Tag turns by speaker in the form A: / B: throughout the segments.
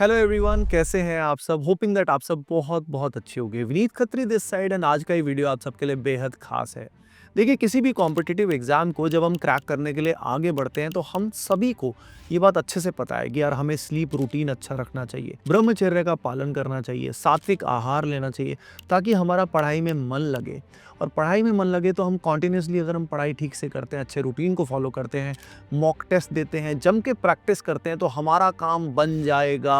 A: Hello everyone, कैसे हैं आप सब। होपिंग दैट आप सब बहुत बहुत अच्छे होंगे। Vineet Khatri this side and आज का ये वीडियो आप सबके लिए बेहद खास है। देखिए, किसी भी कॉम्पिटिटिव एग्जाम को जब हम क्रैक करने के लिए आगे बढ़ते हैं तो हम सभी को ये बात अच्छे से पता है कि यार हमें स्लीप रूटीन अच्छा रखना चाहिए, ब्रह्मचर्य का पालन करना चाहिए, सात्विक आहार लेना चाहिए ताकि हमारा पढ़ाई में मन लगे। और पढ़ाई में मन लगे तो हम कॉन्टिन्यूसली अगर हम पढ़ाई ठीक से करते हैं, अच्छे रूटीन को फॉलो करते हैं, मॉक टेस्ट देते हैं, जम के प्रैक्टिस करते हैं तो हमारा काम बन जाएगा,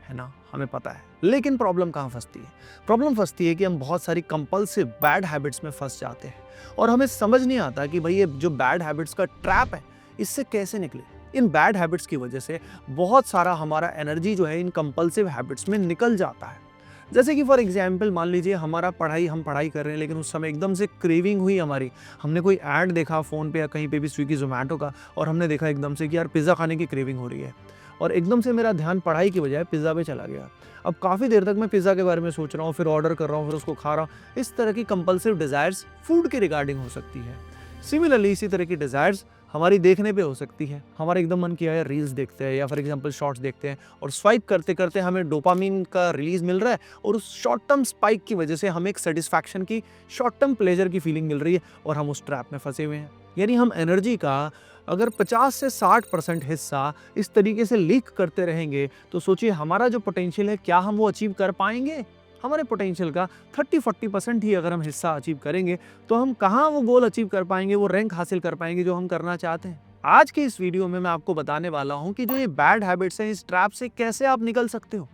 A: है ना। हमें पता है। लेकिन प्रॉब्लम कहाँ फंसती है? प्रॉब्लम फंसती है कि हम बहुत सारी कंपल्सिव बैड हैबिट्स में फंस जाते हैं और हमें समझ नहीं आता कि भाई ये जो बैड हैबिट्स का ट्रैप है इससे कैसे निकले। इन बैड हैबिट्स की वजह से बहुत सारा हमारा एनर्जी जो है इन कंपल्सिव हैबिट्स में निकल जाता है। जैसे कि फॉर एग्जाम्पल मान लीजिए हम पढ़ाई कर रहे हैं, लेकिन उस समय एकदम से क्रेविंग हुई हमारी। हमने कोई ऐड देखा फ़ोन पे या कहीं पे भी स्विगी जोमेटो का, और हमने देखा एकदम से कि यार पिज़्ज़ा खाने की क्रेविंग हो रही है, और एकदम से मेरा ध्यान पढ़ाई की बजाय पिज़्ज़ा पे चला गया। अब काफ़ी देर तक मैं पिज़्ज़ा के बारे में सोच रहा हूँ, फिर ऑर्डर कर रहा हूँ, फिर उसको खा रहा हूँ। इस तरह की कंपल्सिव डिज़ायर्स फूड के रिगार्डिंग हो सकती है। सिमिलरली इसी तरह की डिज़ायर्स हमारी देखने पे हो सकती है। हमारा एकदम मन किया है रील्स देखते हैं या फॉर एग्जांपल शॉर्ट्स देखते हैं, और स्वाइप करते करते हमें डोपामिन का रिलीज मिल रहा है, और उस शॉर्ट टर्म स्पाइक की वजह से हमें एक सेटिस्फैक्शन की, शॉर्ट टर्म प्लेजर की फीलिंग मिल रही है, और हम उस ट्रैप में फंसे हुए हैं। यानी हम एनर्जी का अगर 50 से 60% हिस्सा इस तरीके से लीक करते रहेंगे तो सोचिए हमारा जो पोटेंशियल है क्या हम वो अचीव कर पाएंगे। हमारे पोटेंशियल का 30-40% ही अगर हम हिस्सा अचीव करेंगे तो हम कहाँ वो गोल अचीव कर पाएंगे, वो रैंक हासिल कर पाएंगे जो हम करना चाहते हैं। आज के इस वीडियो में मैं आपको बताने वाला हूँ कि जो ये बैड हैबिट्स हैं, इस ट्रैप से कैसे आप निकल सकते हो।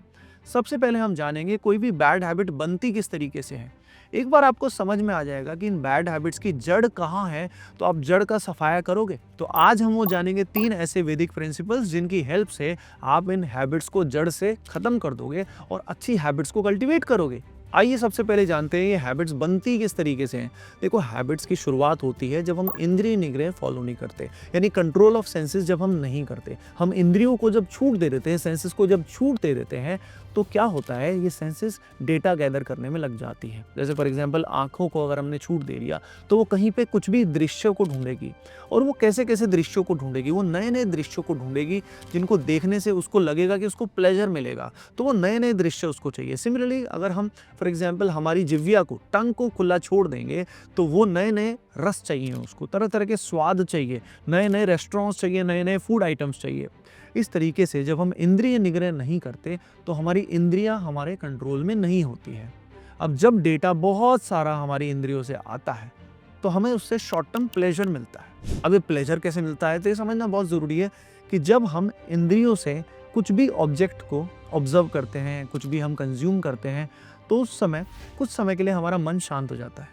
A: सबसे पहले हम जानेंगे कोई भी बैड हैबिट बनती किस तरीके से है। एक बार आपको समझ में आ जाएगा कि इन बैड हैबिट्स की जड़ कहाँ है तो आप जड़ का सफाया करोगे। तो आज हम वो जानेंगे 3 ऐसे वैदिक प्रिंसिपल्स जिनकी हेल्प से आप इन हैबिट्स को जड़ से खत्म कर दोगे और अच्छी हैबिट्स को कल्टीवेट करोगे। आइए सबसे पहले जानते हैं ये हैबिट्स बनती किस तरीके से हैं। देखो, हैबिट्स की शुरुआत होती है जब हम इंद्रिय निग्रह फॉलो नहीं करते, यानी कंट्रोल ऑफ सेंसेस जब हम नहीं करते। हम इंद्रियों को जब छूट दे देते हैं, सेंसेस को जब छूट दे देते हैं, तो क्या होता है, ये सेंसेस डेटा गैदर करने में लग जाती है। जैसे फॉर एग्जांपल आंखों को अगर हमने छूट दे दिया तो वो कहीं पे कुछ भी दृश्य को ढूंढेगी, और वो कैसे कैसे दृश्यों को ढूंढेगी, वो नए नए दृश्यों को ढूंढेगी जिनको देखने से उसको लगेगा कि उसको प्लेजर मिलेगा, तो वो नए नए दृश्य उसको चाहिए। सिमिलरली अगर हम फॉर एग्जाम्पल हमारी जिह्वा को, टंग को खुला छोड़ देंगे तो वो नए नए रस चाहिए, उसको तरह तरह के स्वाद चाहिए, नए नए रेस्टोरेंट्स चाहिए, नए नए फूड आइटम्स चाहिए। इस तरीके से जब हम इंद्रिय निग्रह नहीं करते तो हमारी इंद्रियां हमारे कंट्रोल में नहीं होती है। अब जब डेटा बहुत सारा हमारी इंद्रियों से आता है तो हमें उससे शॉर्ट टर्म प्लेजर मिलता है। अब ये प्लेजर कैसे मिलता है तो ये समझना बहुत ज़रूरी है कि जब हम इंद्रियों से कुछ भी ऑब्जेक्ट को ऑब्जर्व करते हैं, कुछ भी हम कंज्यूम करते हैं, तो उस समय कुछ समय के लिए हमारा मन शांत हो जाता है।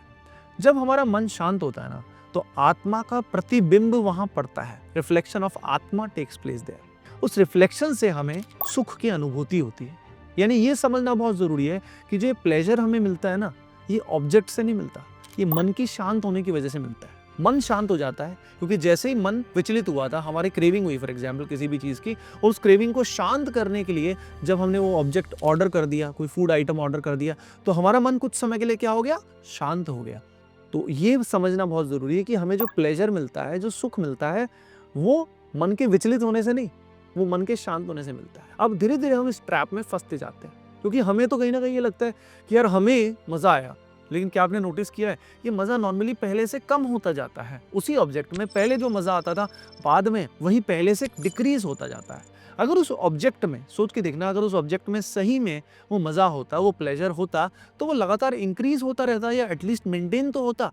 A: जब हमारा मन शांत होता है ना, तो आत्मा का प्रतिबिंब वहाँ पड़ता है, रिफ्लेक्शन ऑफ आत्मा टेक्स प्लेस देयर। उस रिफ्लेक्शन से हमें सुख की अनुभूति होती है। यानी ये समझना बहुत ज़रूरी है कि जो प्लेजर हमें मिलता है ना, ये ऑब्जेक्ट से नहीं मिलता, ये मन की शांत होने की वजह से मिलता है। मन शांत हो जाता है क्योंकि जैसे ही मन विचलित हुआ था, हमारी क्रेविंग हुई फॉर एग्जाम्पल किसी भी चीज़ की, और उस क्रेविंग को शांत करने के लिए जब हमने वो ऑब्जेक्ट ऑर्डर कर दिया, कोई फूड आइटम ऑर्डर कर दिया, तो हमारा मन कुछ समय के लिए क्या हो गया, शांत हो गया। तो ये समझना बहुत ज़रूरी है कि हमें जो प्लेजर मिलता है, जो सुख मिलता है, वो मन के विचलित होने से नहीं, वो मन के शांत होने से मिलता है। अब धीरे धीरे हम इस ट्रैप में फंसते जाते हैं क्योंकि हमें तो कहीं ना कहीं ये लगता है कि यार हमें मज़ा आया, लेकिन क्या आपने नोटिस किया है, ये मज़ा नॉर्मली पहले से कम होता जाता है। उसी ऑब्जेक्ट में पहले जो मज़ा आता था, बाद में वही पहले से डिक्रीज होता जाता है। अगर उस ऑब्जेक्ट में सोच के देखना, अगर उस ऑब्जेक्ट में सही में वो मज़ा होता, वो प्लेजर होता, तो वो लगातार इंक्रीज होता रहता या एटलीस्ट मेंटेन तो होता।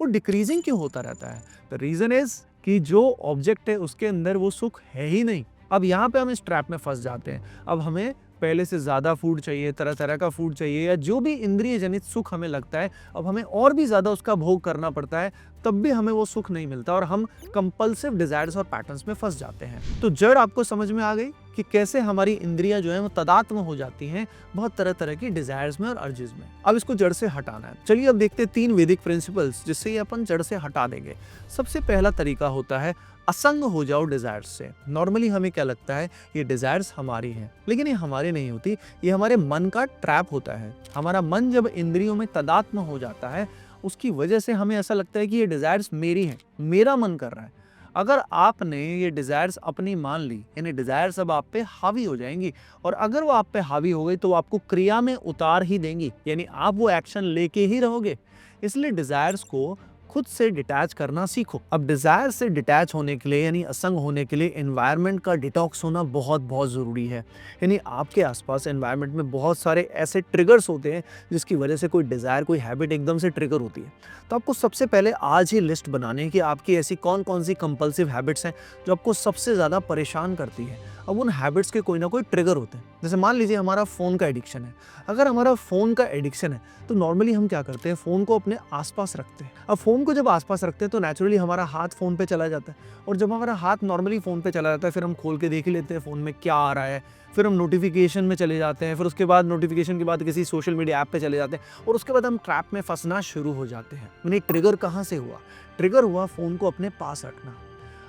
A: वो डिक्रीजिंग क्यों होता रहता है? द रीज़न इज़ कि जो ऑब्जेक्ट है उसके अंदर वो सुख है ही नहीं। अब यहाँ पे हम इस ट्रैप में फंस जाते हैं। अब हमें पहले से ज़्यादा फूड चाहिए, तरह तरह का फूड चाहिए, या जो भी इंद्रिय जनित सुख हमें लगता है, अब हमें और भी ज़्यादा उसका भोग करना पड़ता है, तब भी हमें वो सुख नहीं मिलता और हम कंपल्सिव डिजायर्स और पैटर्न्स में फंस जाते हैं। तो जड़ आपको समझ में आ गई कि कैसे हमारी इंद्रियां जो है वो तदात्म हो जाती हैं बहुत तरह तरह की डिजायर्स में और अर्जेस में। अब इसको जड़ से हटाना है। चलिए अब देखते हैं 3 वैदिक प्रिंसिपल्स जिससे ये अपन जड़ से हटा देंगे। सबसे पहला तरीका होता है असंग हो जाओ डिजायर्स से। नॉर्मली हमें क्या लगता है, ये डिजायर्स हमारी हैं, लेकिन ये हमारी नहीं होती, ये हमारे मन का ट्रैप होता है। हमारा मन जब इंद्रियों में तदात्म हो जाता है, उसकी वजह से हमें ऐसा लगता है कि ये डिजायर्स मेरी हैं, मेरा मन कर रहा है। अगर आपने ये डिजायर्स अपनी मान ली, यानी डिजायर्स अब आप पे हावी हो जाएंगी, और अगर वो आप पे हावी हो गई तो वो आपको क्रिया में उतार ही देंगी, यानी आप वो एक्शन लेके ही रहोगे। इसलिए डिजायर्स को खुद से डिटैच करना सीखो। अब डिजायर से डिटैच होने के लिए यानी असंग होने के लिए एनवायरनमेंट का डिटॉक्स होना बहुत बहुत ज़रूरी है। यानी आपके आसपास एनवायरनमेंट में बहुत सारे ऐसे ट्रिगर्स होते हैं जिसकी वजह से कोई डिज़ायर, कोई हैबिट एकदम से ट्रिगर होती है। तो आपको सबसे पहले आज ही लिस्ट बनानी है कि आपकी ऐसी कौन कौन सी कंपल्सिव हैबिट्स हैं जो आपको सबसे ज़्यादा परेशान करती है। अब उन हैबिट्स के कोई ना कोई ट्रिगर होते हैं। जैसे मान लीजिए हमारा फ़ोन का एडिक्शन है। अगर हमारा फ़ोन का एडिक्शन है तो नॉर्मली हम क्या करते हैं, फ़ोन को अपने आसपास रखते हैं। अब फ़ोन को जब आसपास रखते हैं तो नेचुरली हमारा हाथ फ़ोन पे चला जाता है, और जब हमारा हाथ नॉर्मली फ़ोन पे चला जाता है फिर हम खोल के देख ही लेते हैं फ़ोन में क्या आ रहा है। फिर हम नोटिफिकेशन में चले जाते हैं, फिर उसके बाद नोटिफिकेशन के बाद किसी सोशल मीडिया ऐप पे चले जाते हैं, और उसके बाद हम ट्रैप में फंसना शुरू हो जाते हैं। यानी ट्रिगर कहाँ से हुआ? ट्रिगर हुआ फ़ोन को अपने पास रखना।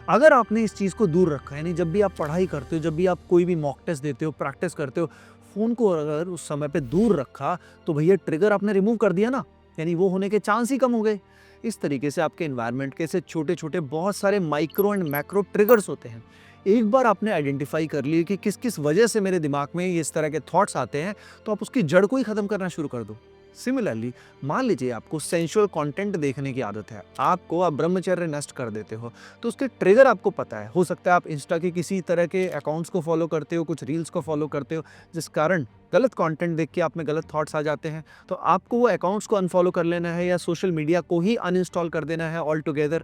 A: अगर आपने इस चीज़ को दूर रखा, यानी जब भी आप पढ़ाई करते हो, जब भी आप कोई भी मॉक टेस्ट देते हो, प्रैक्टिस करते हो, फ़ोन को अगर उस समय पे दूर रखा तो भैया ट्रिगर आपने रिमूव कर दिया ना, यानी वो होने के चांस ही कम हो गए। इस तरीके से आपके एनवायरनमेंट के ऐसे छोटे-छोटे बहुत सारे माइक्रो एंड मैक्रो ट्रिगर्स होते हैं। एक बार आपने आइडेंटिफाई कर लिए कि किस-किस वजह से मेरे दिमाग में ये इस तरह के थॉट्स आते हैं, तो आप उसकी जड़ को ही खत्म करना शुरू कर दो। सिमिलरली मान लीजिए आपको सेंसुअल कंटेंट देखने की आदत है, आप ब्रह्मचर्य नष्ट कर देते हो, तो उसके ट्रिगर आपको पता है। हो सकता है आप इंस्टा के किसी तरह के अकाउंट्स को फॉलो करते हो, कुछ रील्स को फॉलो करते हो, जिस कारण गलत कंटेंट देख के आप में गलत थॉट्स आ जाते हैं। तो आपको वो अकाउंट्स को अनफॉलो कर लेना है या सोशल मीडिया को ही अनइंस्टॉल कर देना है ऑल टुगेदर।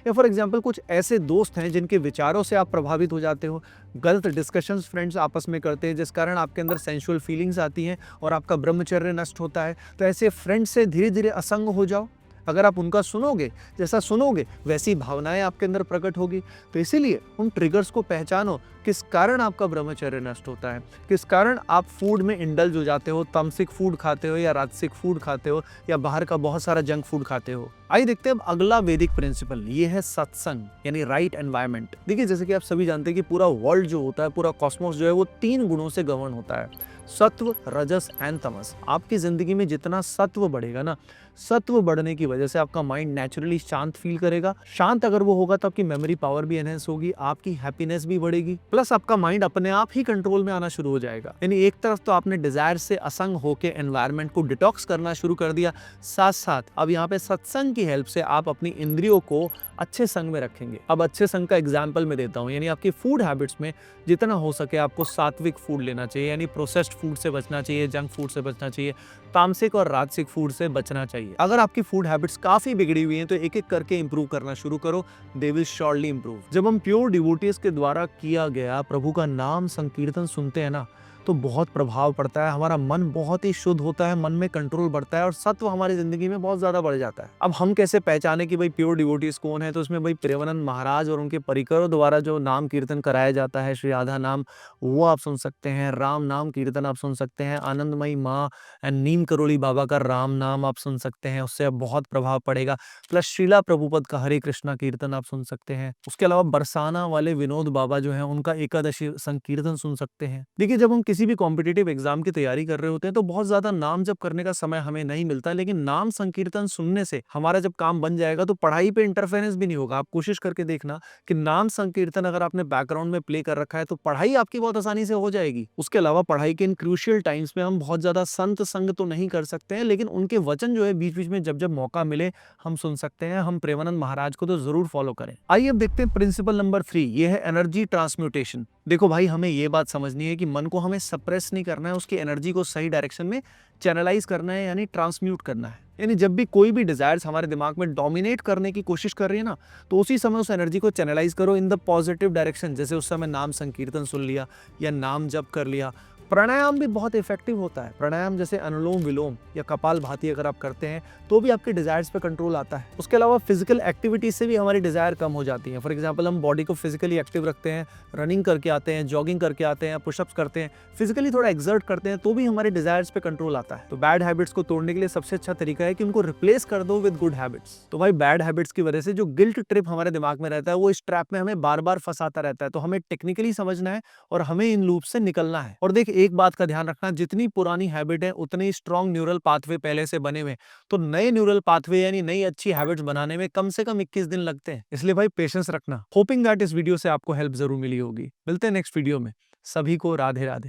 A: या फॉर एग्जाम्पल कुछ ऐसे दोस्त हैं जिनके विचारों से आप प्रभावित हो जाते हो, गलत डिस्कशंस फ्रेंड्स आपस में करते हैं जिस कारण आपके अंदर सेंसुअल फीलिंग्स आती हैं और आपका ब्रह्मचर्य नष्ट होता है। तो ऐसे फ्रेंड्स से धीरे धीरे असंग हो जाओ। अगर आप उनका सुनोगे, जैसा सुनोगे वैसी भावनाएं आपके अंदर प्रकट होगी। तो इसीलिए उन ट्रिगर्स को पहचानो, किस कारण आपका ब्रह्मचर्य नष्ट होता है, किस कारण आप फूड में इंडल्ज हो जाते हो, तामसिक फूड खाते हो या राजसिक फूड खाते हो या बाहर का बहुत सारा जंक फूड खाते हो। आइए देखते हैं अब अगला वैदिक प्रिंसिपल, ये है सत्संग यानी राइट एनवायरनमेंट। देखिए जैसे कि आप सभी जानते हैं कि पूरा वर्ल्ड जो होता है, पूरा कॉस्मोस जो है वो 3 गुणों से गवर्न होता है, सत्व, रजस एंड तमस। आपकी जिंदगी में जितना सत्व बढ़ेगा ना, सत्व बढ़ने की वजह से आपका माइंड नेचुरली शांत फील करेगा। शांत अगर वो होगा तो आपकी मेमोरी पावर भी एनहेंस होगी, आपकी हैप्पीनेस भी बढ़ेगी, प्लस आपका माइंड अपने आप ही कंट्रोल में आना शुरू हो जाएगा। यानी एक तरफ तो आपने डिजायर से असंग होके एनवायरनमेंट को डिटॉक्स करना शुरू कर दिया, साथ साथ अब यहाँ पे सत्संग की हेल्प से आप अपनी इंद्रियों को अच्छे संग में रखेंगे। अब अच्छे संग का एग्जाम्पल मैं देता हूँ, यानी आपकी फूड हैबिट्स में जितना हो सके आपको सात्विक फूड लेना चाहिए, यानी प्रोसेस्ड फूड से बचना चाहिए, जंक फूड से बचना चाहिए, तामसिक और राजसिक फूड से बचना चाहिए। अगर आपकी फूड हैबिट्स काफी बिगड़ी हुई हैं तो एक एक करके इंप्रूव करना शुरू करो, दे विल श्योरली इंप्रूव। जब हम प्योर डिवोटीज के द्वारा किया गया प्रभु का नाम संकीर्तन सुनते हैं ना, तो बहुत प्रभाव पड़ता है, हमारा मन बहुत ही शुद्ध होता है, मन में कंट्रोल बढ़ता है और सत्व हमारी जिंदगी में बहुत ज्यादा बढ़ जाता है। अब हम कैसे पहचाने कि भाई प्योर डिवोटीज कौन है? तो उसमें भाई प्रेमानंद महाराज और उनके परिकरों द्वारा जो नाम कीर्तन कराया जाता है, श्री राधा नाम, वो आप सुन सकते हैं, राम नाम कीर्तन आप सुन सकते हैं, आनंदमयी माँ एंड नीम करोली बाबा का राम नाम आप सुन सकते हैं, उससे अब बहुत प्रभाव पड़ेगा। प्लस श्रीला प्रभुपद का हरे कृष्णा कीर्तन आप सुन सकते हैं। उसके अलावा बरसाना वाले विनोद बाबा जो है उनका एकादशी संकीर्तन सुन सकते हैं। देखिए जब हम किसी भी कॉम्पिटिटिव एग्जाम की तैयारी कर रहे होते हैं तो बहुत ज्यादा नाम जप करने का समय हमें नहीं मिलता, लेकिन नाम संकीर्तन सुनने से हमारा जब काम बन जाएगा तो पढ़ाई पे इंटरफेरेंस भी नहीं होगा। आप कोशिश करके देखना कि नाम संकीर्तन अगर आपने बैकग्राउंड में प्ले कर रखा है तो पढ़ाई आपकी बहुत आसानी से हो जाएगी। उसके अलावा पढ़ाई के इन क्रूशियल टाइम्स में हम बहुत ज्यादा संत संग तो नहीं कर सकते हैं, लेकिन उनके वचन जो है बीच बीच में जब जब मौका मिले हम सुन सकते हैं। हम प्रेमानंद महाराज को तो जरूर फॉलो करें। आइए अब देखते हैं प्रिंसिपल नंबर 3, ये है एनर्जी ट्रांसम्यूटेशन। देखो भाई हमें ये बात समझनी है कि मन को हमें सप्रेस नहीं करना है, उसकी एनर्जी को सही डायरेक्शन में चैनलाइज करना है, यानी ट्रांसम्यूट करना है। यानी जब भी कोई भी डिजायर्स हमारे दिमाग में डोमिनेट करने की कोशिश कर रही है ना, तो उसी समय उस एनर्जी को चैनलाइज करो इन द पॉजिटिव डायरेक्शन। जैसे उस समय नाम संकीर्तन सुन लिया या नाम जप कर लिया। प्राणायाम भी बहुत इफेक्टिव होता है। प्राणायाम जैसे अनुलोम विलोम या कपालभाति अगर आप करते हैं तो भी आपके डिजायर्स पे कंट्रोल आता है। उसके अलावा फिजिकल एक्टिविटी से भी हमारी डिजायर कम हो जाती है। फॉर एग्जांपल हम बॉडी को फिजिकली एक्टिव रखते हैं, रनिंग करके आते हैं, जॉगिंग करके आते हैं, पुशअप्स करते हैं, फिजिकली थोड़ा एक्सर्ट करते हैं, तो भी हमारे डिजायर्स पे कंट्रोल आता है। तो बैड हैबिट्स को तोड़ने के लिए सबसे अच्छा तरीका है कि उनको रिप्लेस कर दो विद गुड हैबिट्स। तो भाई बैड हैबिट्स की वजह से जो गिल्ट ट्रिप हमारे दिमाग में रहता है वो इस ट्रैप में हमें बार बार फंसाता रहता है। तो हमें टेक्निकली समझना है और हमें इन लूप से निकलना है। और देख एक बात का ध्यान रखना, जितनी पुरानी हैबिट है उतने स्ट्रॉन्ग न्यूरल पाथवे पहले से बने हुए हैं। तो नए न्यूरल पाथवे यानी नई अच्छी हैबिट्स बनाने में कम से कम 21 दिन लगते हैं। इसलिए भाई पेशेंस रखना। होपिंग दैट इस वीडियो से आपको हेल्प जरूर मिली होगी। मिलते हैं नेक्स्ट वीडियो में। सभी को राधे राधे।